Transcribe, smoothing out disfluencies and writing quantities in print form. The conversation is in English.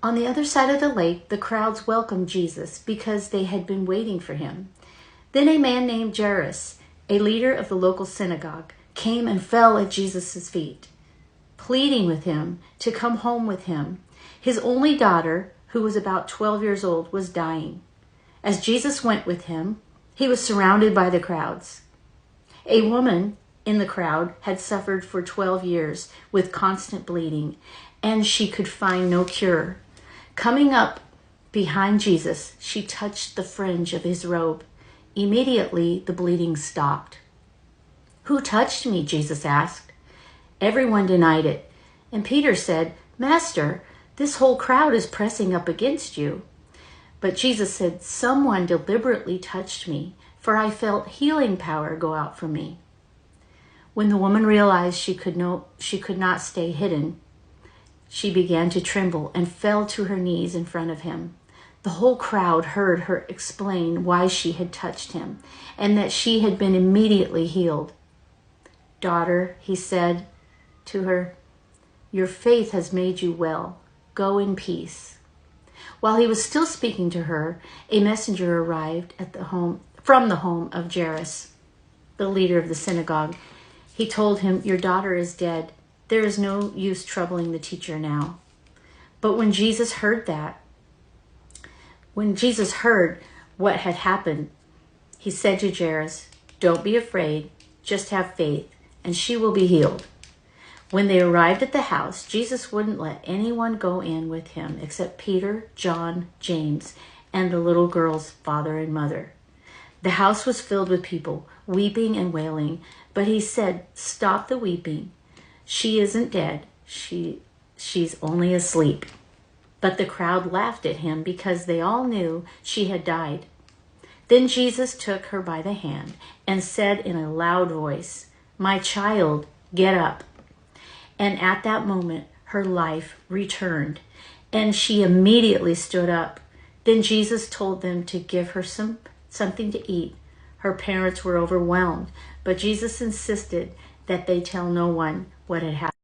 On the other side of the lake, the crowds welcomed Jesus because they had been waiting for him. Then a man named Jairus, a leader of the local synagogue, came and fell at Jesus' feet, pleading with him to come home with him. His only daughter, who was about 12 years old, was dying. As Jesus went with him, he was surrounded by the crowds. A woman in the crowd had suffered for 12 years with constant bleeding, and she could find no cure. Coming up behind Jesus, she touched the fringe of his robe. Immediately, the bleeding stopped. "Who touched me?" Jesus asked. Everyone denied it. And Peter said, "Master, this whole crowd is pressing up against you." But Jesus said, "Someone deliberately touched me, for I felt healing power go out from me." When the woman realized she could not stay hidden, she began to tremble and fell to her knees in front of him. The whole crowd heard her explain why she had touched him and that she had been immediately healed. "Daughter," he said to her, "your faith has made you well. Go in peace." While he was still speaking to her, a messenger arrived from the home of Jairus, the leader of the synagogue. He told him, "Your daughter is dead. There is no use troubling the teacher now." But when Jesus heard what had happened, he said to Jairus, "Don't be afraid, just have faith, and she will be healed." When they arrived at the house, Jesus wouldn't let anyone go in with him except Peter, John, James, and the little girl's father and mother. The house was filled with people, weeping and wailing, but he said, "Stop the weeping. She isn't dead. She's only asleep." But the crowd laughed at him because they all knew she had died. Then Jesus took her by the hand and said in a loud voice, "My child, get up." And at that moment, her life returned, and she immediately stood up. Then Jesus told them to give her something to eat. Her parents were overwhelmed, but Jesus insisted that they tell no one what had happened.